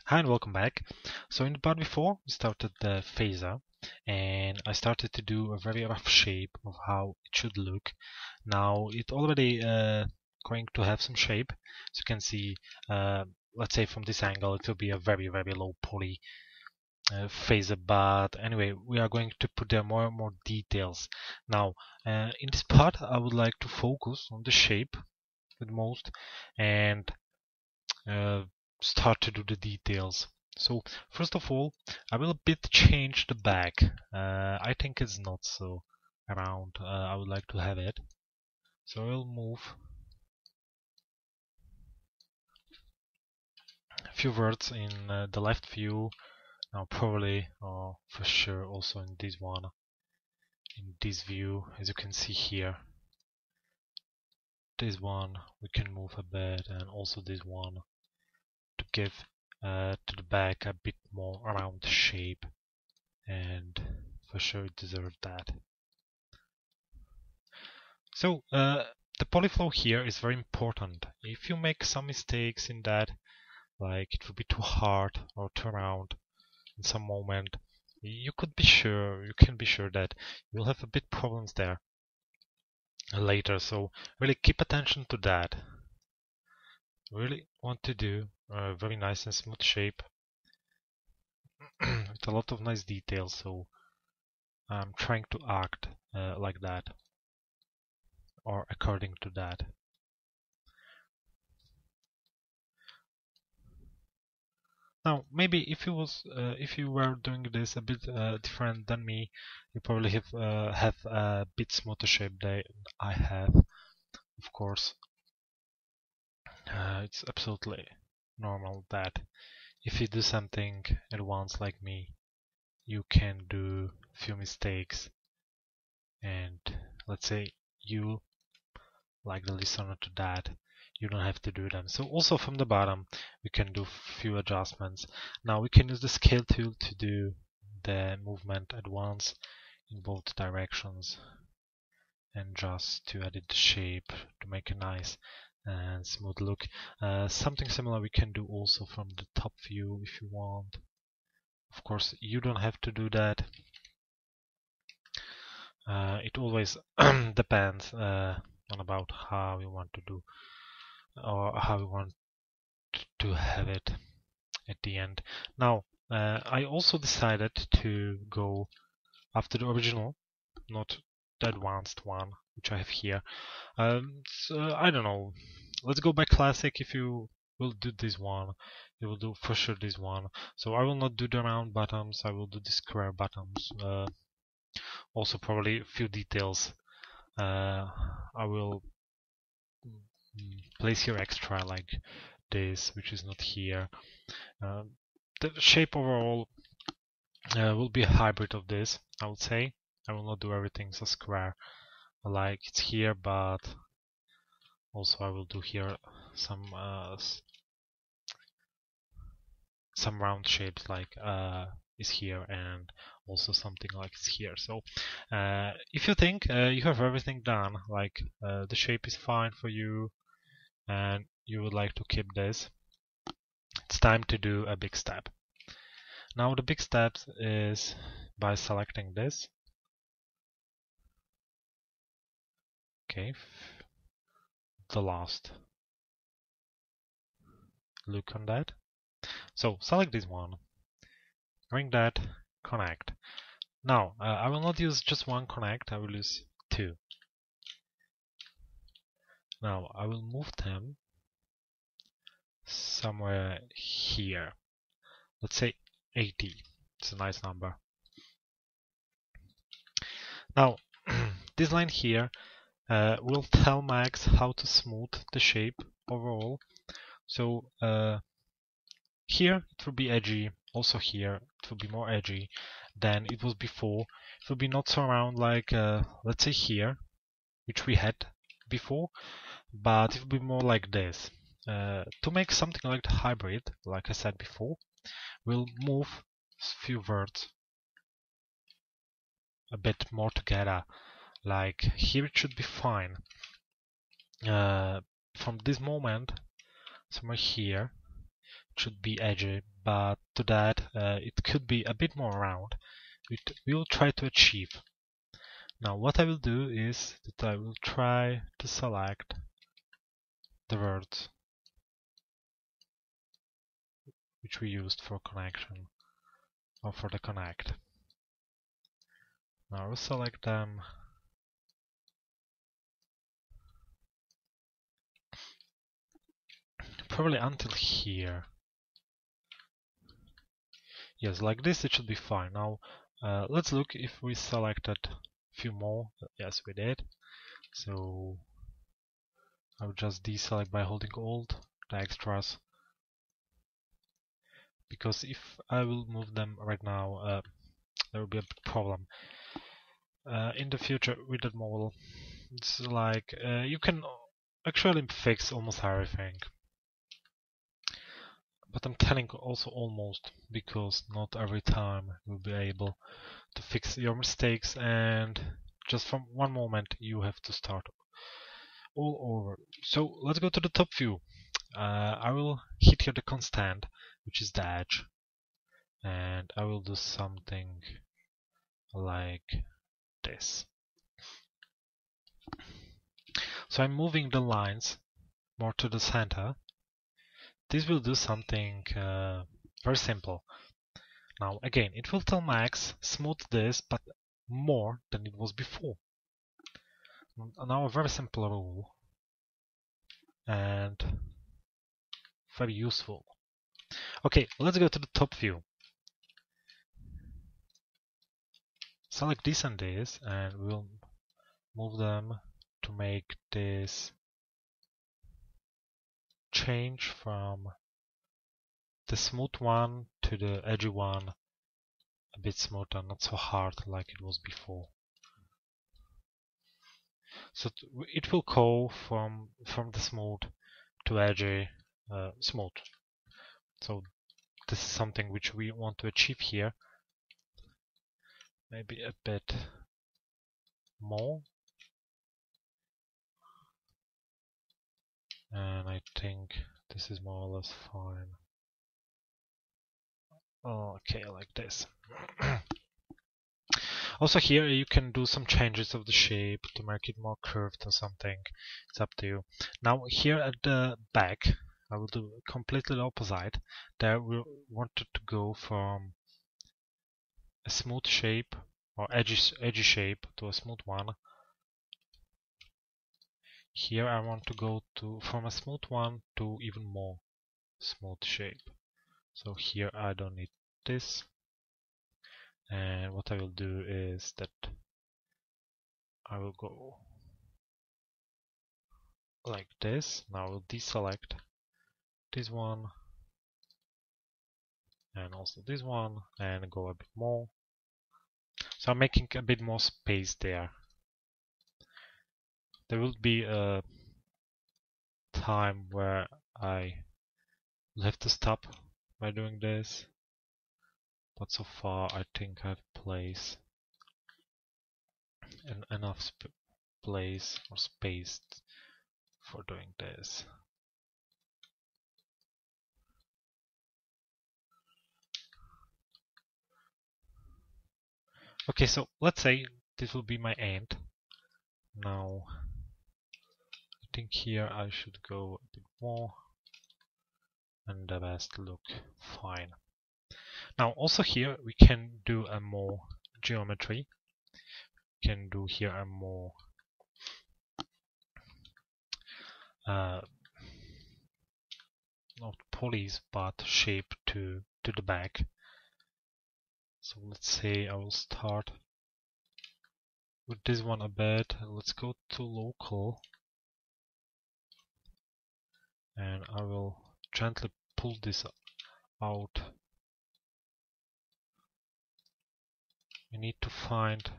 Hi and welcome back. So in the part before, we started the phaser and I started to do a very rough shape of how it should look. Now it already going to have some shape. So you can see, let's say from this angle, it will be a very low poly phaser, but anyway, we are going to put there more and more details. Now in this part, I would like to focus on the shape the most and uh, start to do the details. So first of all, I will a bit change the back. I think it's not so round. I would like to have it. So I'll move a few words in the left view. Now probably, for sure, also in this one, in this view, as you can see here. This one we can move a bit, and also this one to give to the back a bit more round shape, and for sure it deserves that. So the polyflow here is very important. If you make some mistakes in that, like it will be too hard or too round in some moment, you can be sure that you'll have a bit problems there later. So really keep attention to that. Really want to do a very nice and smooth shape with a lot of nice details. So I'm trying to act like that or according to that. Now, maybe if you were doing this a bit different than me, you probably have a bit smoother shape than I have. Of course, it's absolutely normal that if you do something at once like me, you can do a few mistakes, and let's say you, like the listener to that, you don't have to do them. So also from the bottom we can do few adjustments. Now we can use the scale tool to do the movement at once in both directions and just to edit the shape to make a nice and smooth look. Something similar we can do also from the top view if you want. Of course you don't have to do that. It always depends on about how you want to do or how we want to have it at the end. Now, I also decided to go after the original, not the advanced one, which I have here. So, I don't know. Let's go by classic. If you will do this one, you will do for sure this one. So I will not do the round buttons. I will do the square buttons. Also probably a few details. I will place here extra like this, which is not here. The shape overall will be a hybrid of this, I would say. I will not do everything so square like it's here, but also I will do here some round shapes like is here, and also something like it's here. So if you think you have everything done, like the shape is fine for you and you would like to keep this, it's time to do a big step. Now the big step is by selecting this. Okay, the last look on that. So select this one, bring that, connect. Now I will not use just one connect, I will use two. Now I will move them somewhere here. Let's say 80. It's a nice number. Now this line here will tell Max how to smooth the shape overall. So here it will be edgy, also here it will be more edgy than it was before. It will be not so round like let's say here, which we had before, but it will be more like this. To make something like the hybrid, like I said before, we'll move a few words a bit more together. Like here it should be fine. From this moment, somewhere here, should be edgy, but to that it could be a bit more round, which we will try to achieve. Now what I will do is that I will try to select the words which we used for connection or for the connect. Now I will select them probably until here. Yes, like this it should be fine. Now let's look if we selected a few more. Yes, we did. So I will just deselect by holding Alt the extras, because if I will move them right now, there will be a big problem in the future with that model. It's like you can actually fix almost everything, but I'm telling also almost, because not every time you'll be able to fix your mistakes, and just from one moment you have to start all over. So let's go to the top view. I will hit here the constant, which is the edge, and I will do something like this. So I'm moving the lines more to the center. This will do something very simple. Now again, it will tell Max smooth this, but more than it was before. Now a very simple rule and very useful. Okay, let's go to the top view. Select this and this, and we'll move them to make this change from the smooth one to the edgy one a bit smoother, not so hard like it was before. So it will go from the smooth to edgy smooth. So this is something which we want to achieve here. Maybe a bit more. And I think this is more or less fine. Okay, like this. Also here you can do some changes of the shape to make it more curved or something. It's up to you. Now here at the back I will do completely the opposite. There we wanted to go from a smooth shape or edgy shape to a smooth one. Here I want to go from a smooth one to even more smooth shape. So here I don't need this, and what I will do is that I will go like this. Now I will deselect this one and also this one and go a bit more. So I'm making a bit more space there. There will be a time where I will have to stop by doing this, but so far I think I have place and enough place or space for doing this. Okay, so let's say this will be my end. Now I think here I should go a bit more, and the rest look fine. Now also here we can do a more geometry. We can do here a more not pulleys but shape to the back. So let's say I will start with this one a bit. Let's go to local, and I will gently pull this out. We need to find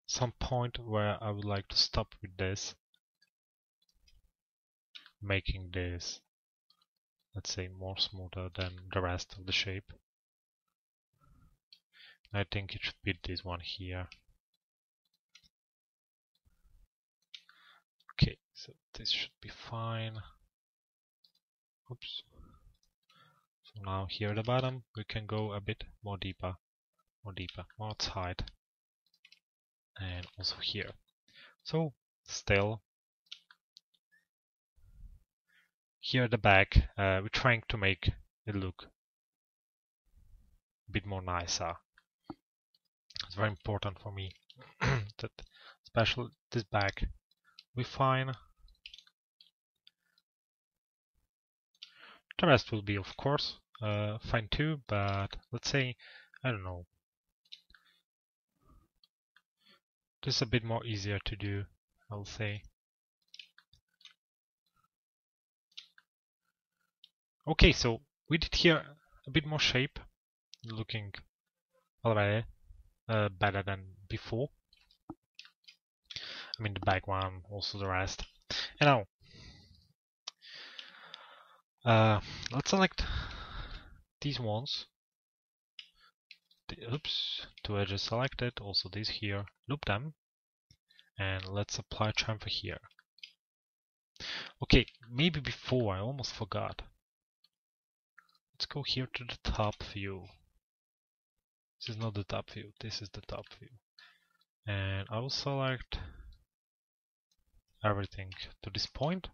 some point where I would like to stop with this, making this, let's say, more smoother than the rest of the shape. I think it should be this one here. Okay, so this should be fine. Oops. So now here at the bottom we can go a bit more deeper, more outside, and also here. So still here at the back we're trying to make it look a bit more nicer. It's very important for me that especially this back will be fine. The rest will be of course fine too, but let's say, I don't know, this is a bit more easier to do, I'll say. Okay, so we did here a bit more shape, looking already better than before. I mean the back one, also the rest. And now let's select these ones. Oops, two edges selected, also these here, loop them, and let's apply chamfer here. Okay, maybe before I almost forgot. Let's go here to the top view. This is not the top view, this is the top view. And I will select everything to this point.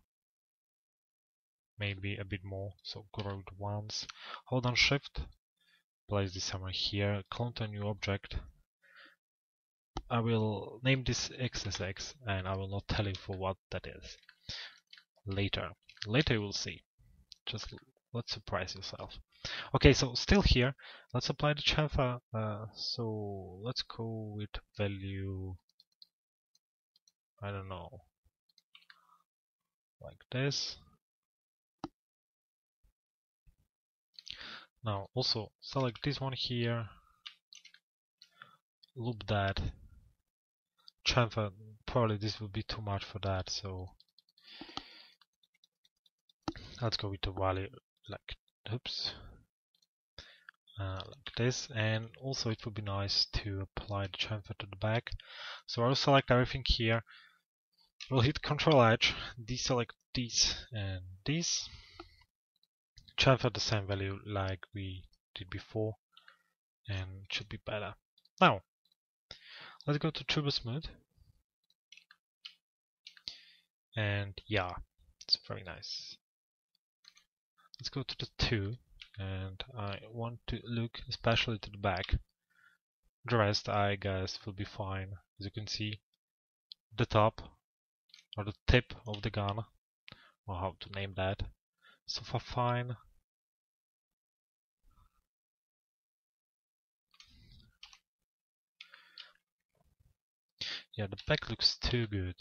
Maybe a bit more, so grow it once. Hold on Shift, place this somewhere here, clone to a new object. I will name this XSX and I will not tell you for what that is. Later you will see. Just let's surprise yourself. Okay, so still here, let's apply the chamfer. So let's go with value, I don't know, like this. Now also select this one here, loop that. Chamfer, probably this will be too much for that, so let's go with the value like, oops, like this. And also it would be nice to apply the chamfer to the back. So I'll select everything here. We'll hit Ctrl H, deselect these and these. Chamfer the same value like we did before, and it should be better. Now, let's go to Turbo Smooth. And yeah, it's very nice. Let's go to the 2, and I want to look especially to the back. The rest, I guess, will be fine. As you can see, the top or the tip of the gun, or how to name that, so far fine. Yeah, the back looks too good.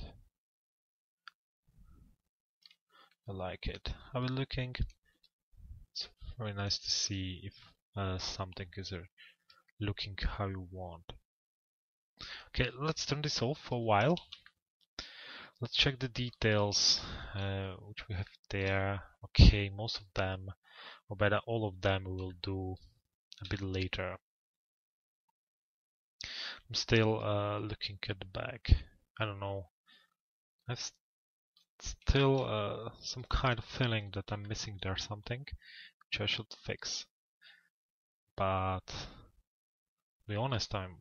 I like it. How are we looking? It's very nice to see if something is looking how you want. Okay, let's turn this off for a while. Let's check the details which we have there. Okay, most of them, or better all of them, we will do a bit later. I'm still looking at the back. I don't know. I've still some kind of feeling that I'm missing there something, which I should fix. But to be honest, I'm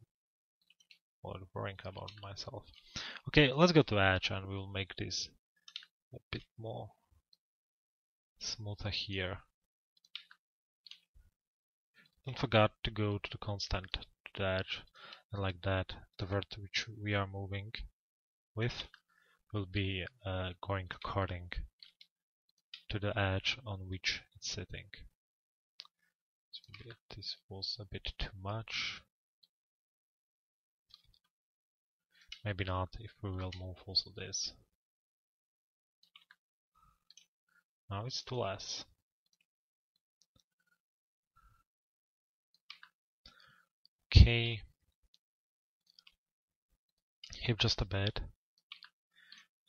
worrying about myself. Okay, let's go to Edge and we'll make this a bit more smoother here. Don't forget to go to the constant, to the edge, and like that, the vert which we are moving with will be going according to the edge on which it's sitting. So this was a bit too much. Maybe not if we will move also this. Now it's too less. Okay. Here just a bit.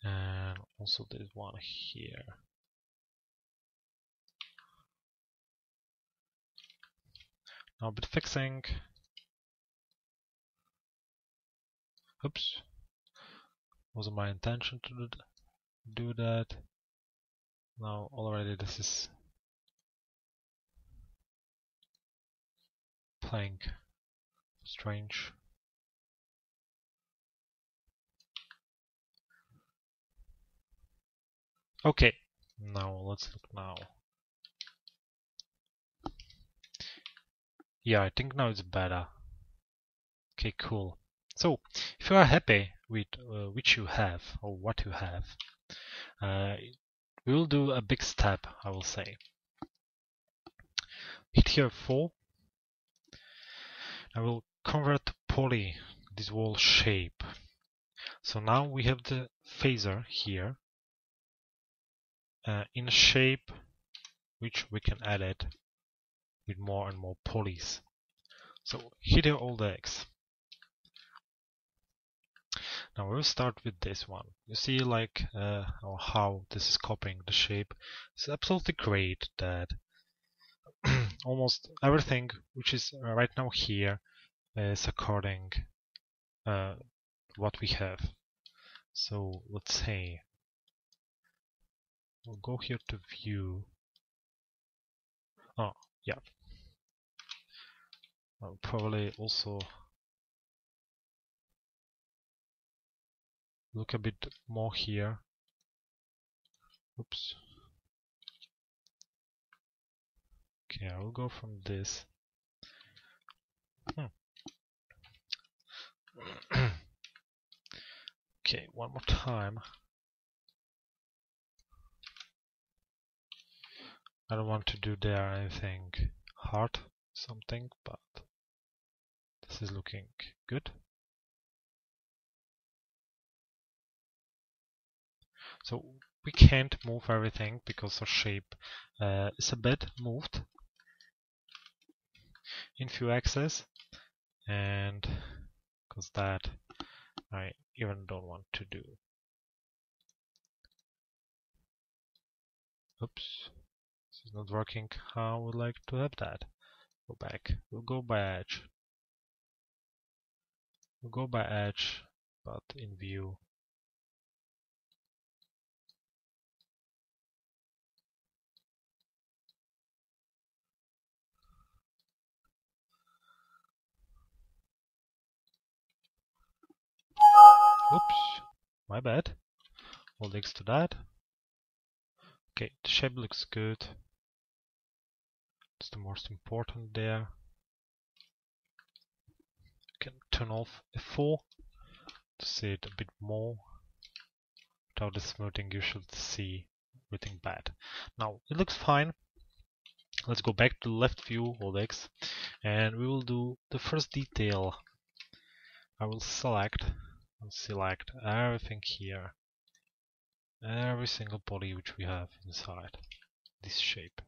And also this one here. Now a bit fixing. Oops. Wasn't my intention to do that. do that. Now already this is playing strange. Okay, now let's look now. Yeah, I think now it's better. Okay, cool. So, if you are happy with which you have or what you have, we will do a big step, I will say. Hit here 4. I will convert to poly this wall shape. So now we have the phaser here in a shape which we can edit with more and more polys. So hit here all the X. Now we'll start with this one. You see like how this is copying the shape. It's absolutely great that almost everything which is right now here is according what we have. So let's say we'll go here to view. Oh yeah, I'll probably also look a bit more here. Oops. Okay, I will go from this. Okay, one more time. I don't want to do there anything hard, something, but this is looking good. So we can't move everything because our shape is a bit moved in few axes, and because that I even don't want to do. Oops, this is not working how I would like to have that. Go back. We'll go by edge. We'll go by edge, but in view. Oops, my bad. Hold X to that. Okay, the shape looks good. It's the most important there. You can turn off F4 to see it a bit more. Without the smoothing you should see everything bad. Now it looks fine. Let's go back to left view, hold X, and we will do the first detail. I will select everything here. Every single body which we have inside this shape.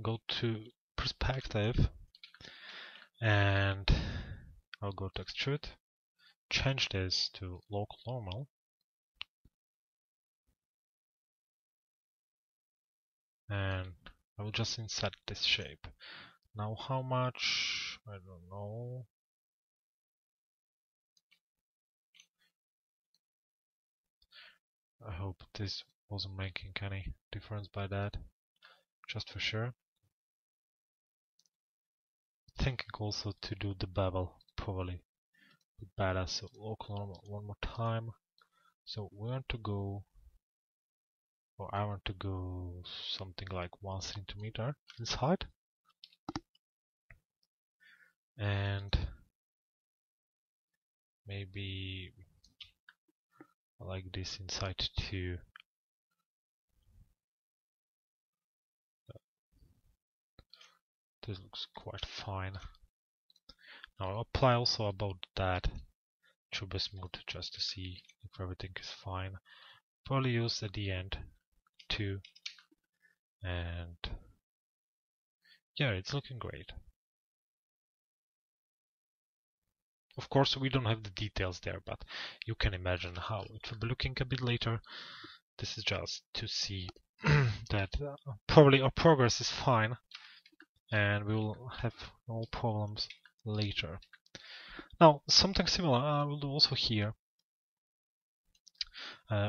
Go to perspective and I'll go to extrude, change this to local normal, and I will just insert this shape. Now how much? I don't know. I hope this wasn't making any difference by that, just for sure. Thinking also to do the bevel probably better, so local normal one more time. So we want to go, or I want to go something like 1 centimeter inside, and maybe I like this inside too. This looks quite fine. Now I'll apply also about that to be smooth just to see if everything is fine. Probably use at the end too, and yeah, it's looking great. Of course we don't have the details there, but you can imagine how it will be looking a bit later. This is just to see that probably our progress is fine, and we will have no problems later. Now, something similar I will do also here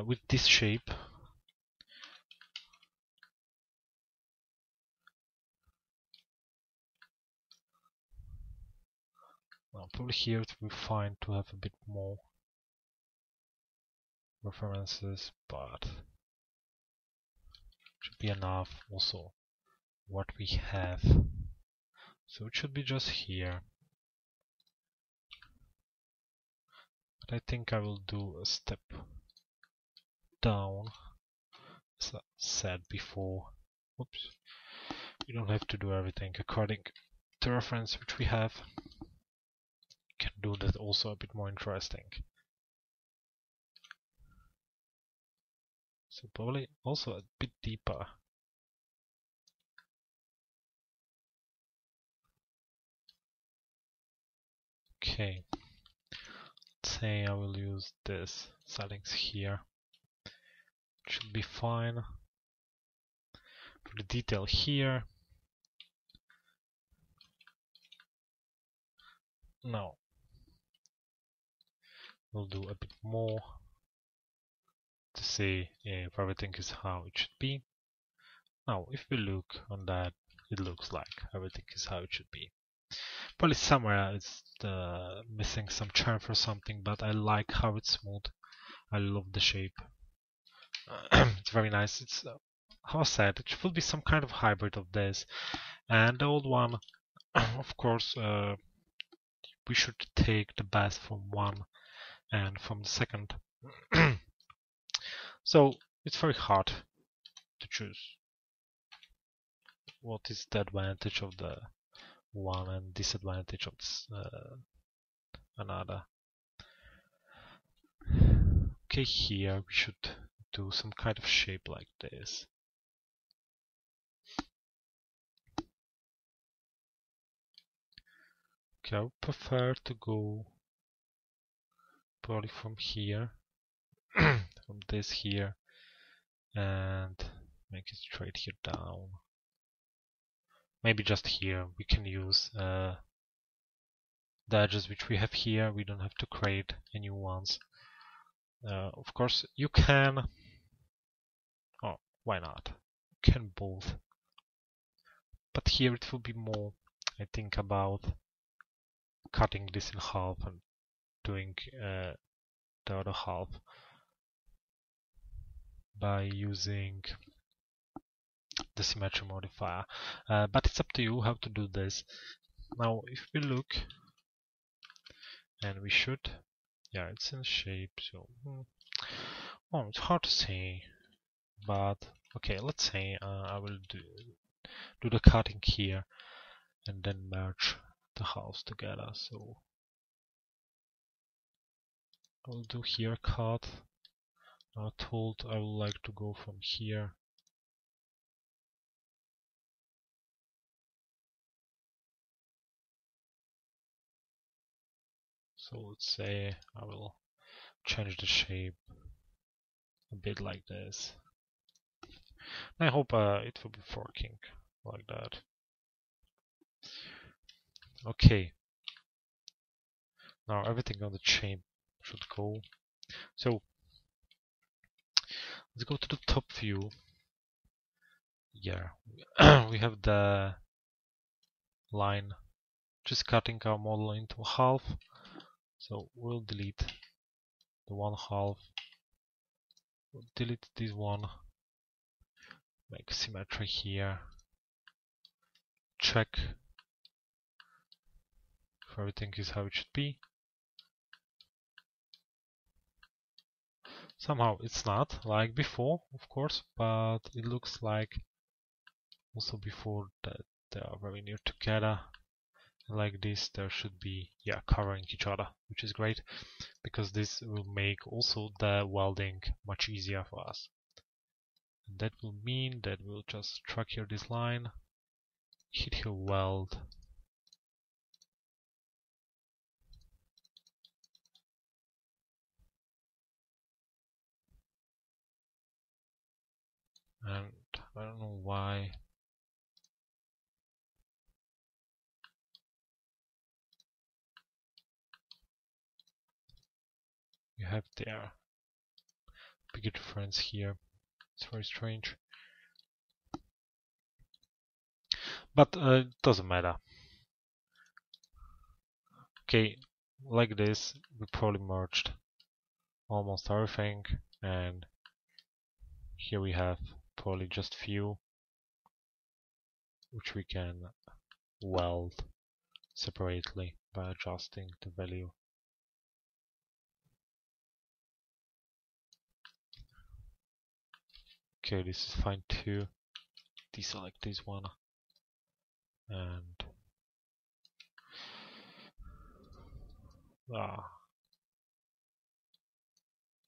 with this shape. Now, probably here it will be fine to have a bit more references, but should be enough also what we have. So it should be just here. But I think I will do a step down, as I said before. Oops. You don't have to do everything according to the reference which we have. You can do that also a bit more interesting. So probably also a bit deeper. Okay. Let's say I will use this settings here. It should be fine. For the detail here. No. We'll do a bit more to see if everything is how it should be. Now, if we look on that, it looks like everything is how it should be. Probably somewhere it's missing some charm or something, but I like how it's smooth. I love the shape. It's very nice. It's how I said, it will be some kind of hybrid of this and the old one. Of course, we should take the best from one and from the second. So it's very hard to choose what is the advantage of the one and disadvantage of this, another. Okay, here we should do some kind of shape like this. Okay, I would prefer to go probably from here, from this here, and make it straight here down. Maybe just here we can use the edges which we have here. We don't have to create any new ones. Of course, you can. Oh, why not? You can both. But here it will be more, I think, about cutting this in half and doing the other half by using the symmetry modifier. But it's up to you how to do this. Now, if we look, and we should, yeah, it's in shape, so oh, it's hard to say, but okay, let's say I will do the cutting here and then merge the halves together. So I'll do here cut. I told I would like to go from here. So let's say I will change the shape a bit like this. I hope it will be working like that. Okay. Now everything on the chain should go. So let's go to the top view. Yeah, we have the line just cutting our model into half. So we'll delete the one half. We'll delete this one. Make symmetry here. Check if everything is how it should be. Somehow it's not like before, of course, but it looks like also before that they are very near together. Like this, there should be, yeah, covering each other, which is great because this will make also the welding much easier for us. And that will mean that we'll just track here this line, hit here weld, and I don't know why have there. Big difference here. It's very strange. But it doesn't matter. Okay, like this, we probably merged almost everything, and here we have probably just few which we can weld separately by adjusting the value. Okay, this is fine too. Deselect this one and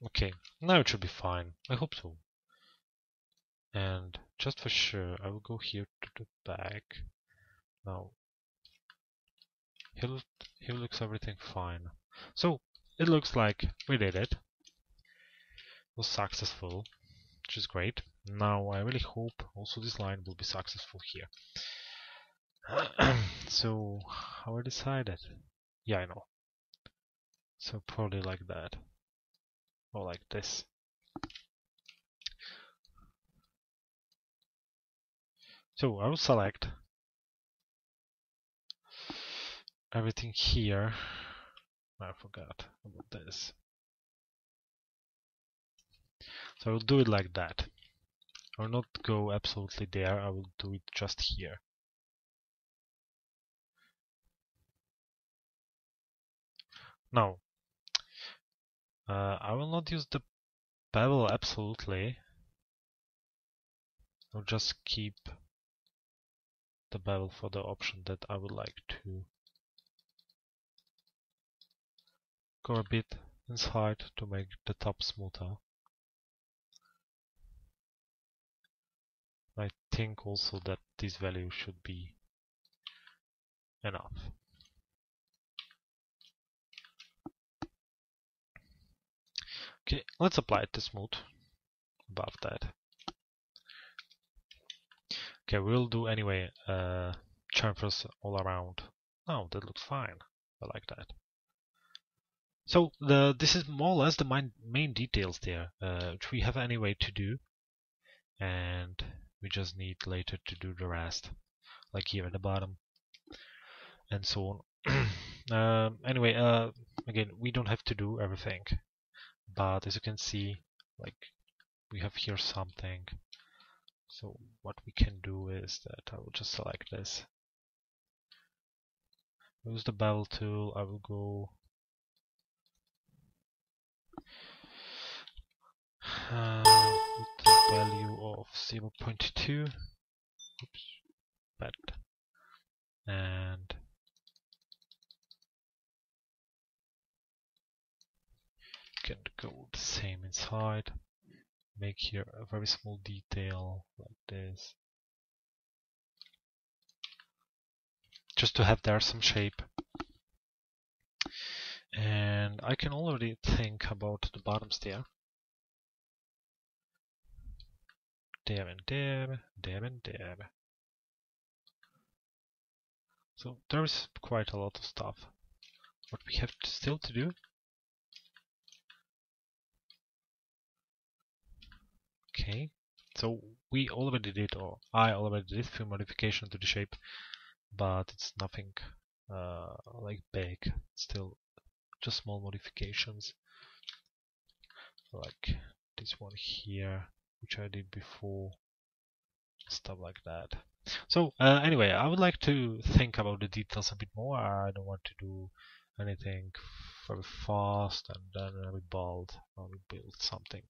okay, now it should be fine. I hope so. And just for sure, I will go here to the back. Now, here looks everything fine. So it looks like we did it. It was successful, which is great. Now I really hope also this line will be successful here. So how I decided? Yeah, I know. So probably like that, or like this. So I will select everything here. I forgot about this. So I will do it like that. I will not go absolutely there, I will do it just here. Now, I will not use the bevel absolutely. I'll just keep the bevel for the option that I would like to go a bit inside to make the top smoother. I think also that this value should be enough. Okay, let's apply it to smooth above that. Okay, we'll do anyway chamfers all around. Oh, that looks fine. I like that. So this is more or less the main details there, which we have anyway to do, and we just need later to do the rest, like here at the bottom, and so on. Anyway, again, we don't have to do everything, but as you can see, like we have here something. So what we can do is that I will just select this. Use the bevel tool. I will go with the value of 0.2. Oops, bad. And can go the same inside. Make here a very small detail like this, just to have there some shape. And I can already think about the bottoms there. There and there, there and there. So there's quite a lot of stuff. What we have still to do. Okay, so we already did, or I already did a few modifications to the shape, but it's nothing like big. Still just small modifications, like this one here, which I did before, stuff like that. So anyway, I would like to think about the details a bit more. I don't want to do anything very fast and then very bold when we build something.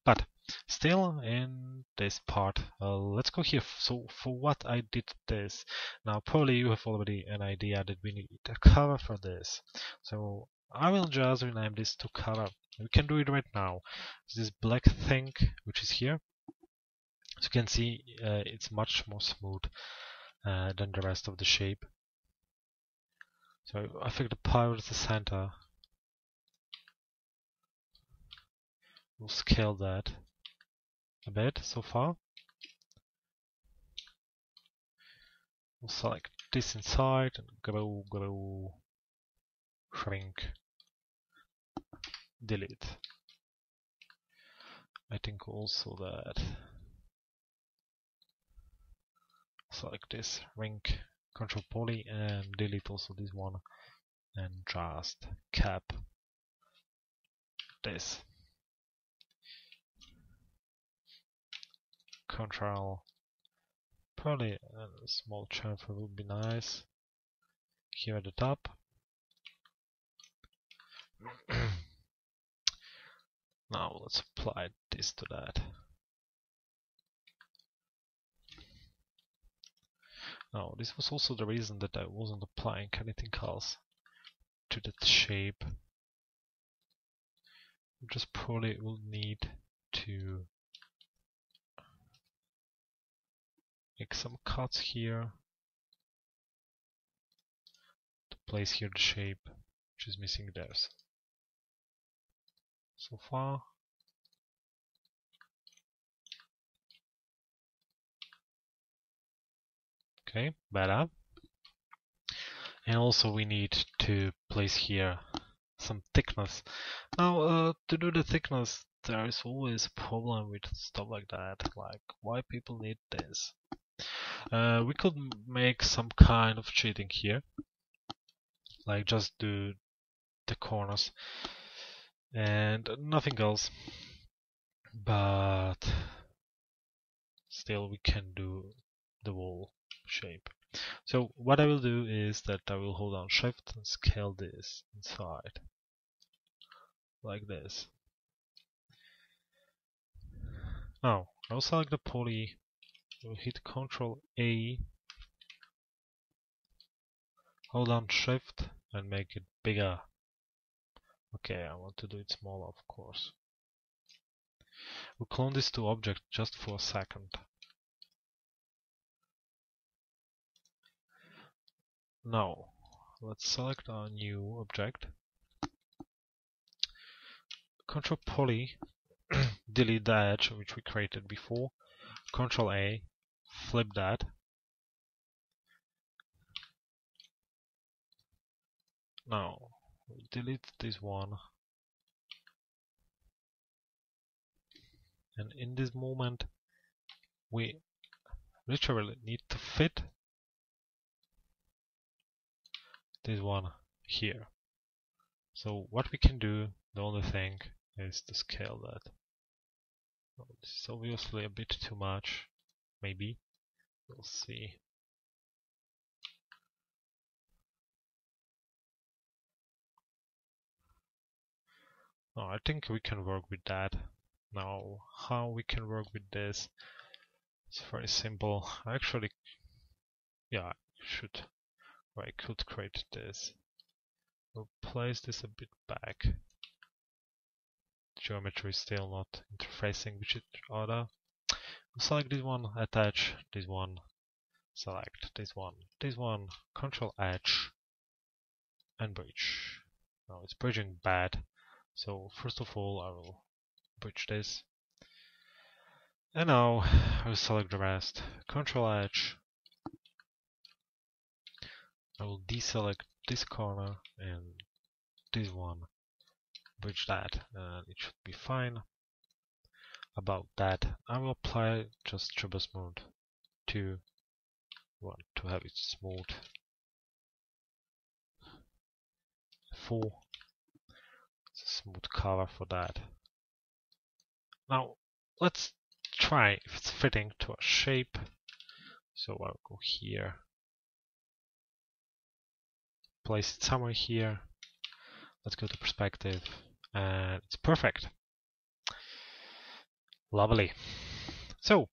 But still in this part, let's go here. So for what I did this, now probably you have already an idea that we need a cover for this. So I will just rename this to cover. We can do it right now. This black thing which is here. As you can see, it's much more smooth than the rest of the shape. So I think the power is the center. We'll scale that a bit so far. We'll select this inside and grow, shrink, delete. I think also that select this ring, control poly, and delete also this one, and just cap this. Control poly, and a small chamfer would be nice. Here at the top. Now let's apply this to that. Now this was also the reason that I wasn't applying anything else to that shape. Just probably will need to make some cuts here to place here the shape which is missing there. So far. Okay, better. And also we need to place here some thickness. Now to do the thickness there is always a problem with stuff like that, like why people need this. We could make some kind of cheating here, like just do the corners and nothing else, but still we can do the wall shape. So what I will do is that I will hold down shift and scale this inside like this. Now I'll select the poly, we'll hit Ctrl A, hold down shift and make it bigger. Okay, I want to do it smaller, of course. We'll clone this to object just for a second. Now let's select our new object, Ctrl poly, delete the edge which we created before, Ctrl A, flip that, now delete this one, and in this moment we literally need to fit this one here. So what we can do, the only thing is to scale that. This is obviously a bit too much, maybe, we'll see. No, I think we can work with that. Now, how we can work with this? It's very simple. Actually, yeah, I could create this. We'll place this a bit back. Geometry is still not interfacing with each other. We'll select this one, attach this one, select this one, Control H, and bridge. Now it's bridging bad, so first of all I will bridge this. And now I will select the rest, Control H. I will deselect this corner and this one, bridge that, and it should be fine. About that, I will apply just Turbo Smooth 2, want to have it smooth. 4, it's a smooth color for that. Now let's try if it's fitting to a shape. So I'll go here, place it somewhere here. Let's go to perspective, and it's perfect. Lovely. So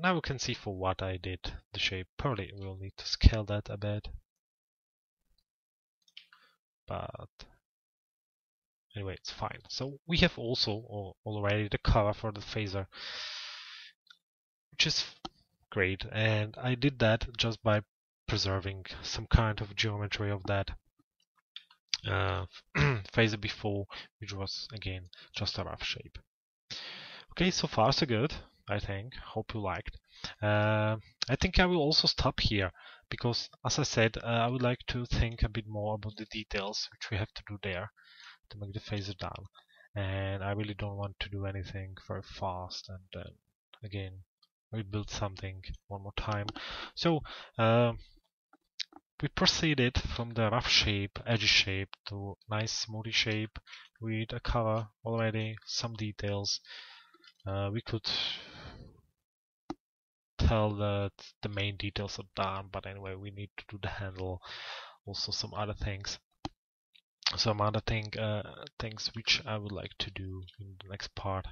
now we can see for what I did the shape. Probably we'll need to scale that a bit, but anyway, it's fine. So we have also already the cover for the phaser, which is great, and I did that just by preserving some kind of geometry of that phaser before, which was again just a rough shape. Okay, so far so good, I think. Hope you liked. I think I will also stop here because, as I said, I would like to think a bit more about the details which we have to do there to make the phaser done. and I really don't want to do anything very fast and then again rebuild something one more time. So we proceeded from the rough shape, edgy shape, to nice smoothy shape with a cover already, some details. We could tell that the main details are done, but anyway, we need to do the handle, also some other things. Some other things which I would like to do in the next part,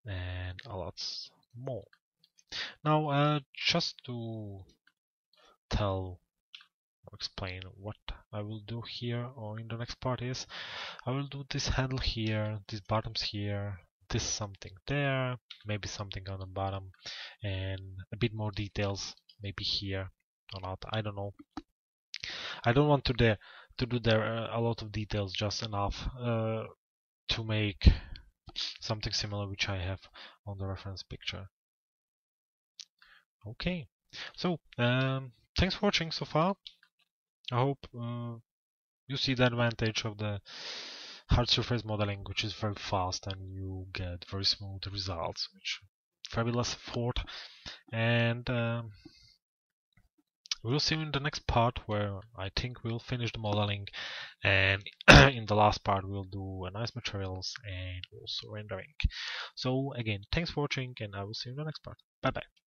and a lot more. Now, just to tell or explain what I will do here or in the next part is I will do this handle here, these bottoms here, this something there, maybe something on the bottom, and a bit more details maybe here or not, I don't know. I don't want to do there a lot of details, just enough to make something similar which I have on the reference picture. Okay, so thanks for watching so far. I hope you see the advantage of the hard surface modeling, which is very fast and you get very smooth results, which very less effort. And we'll see you in the next part, where I think we'll finish the modeling, and in the last part we'll do nice materials and also rendering. So again, thanks for watching, and I will see you in the next part. Bye bye.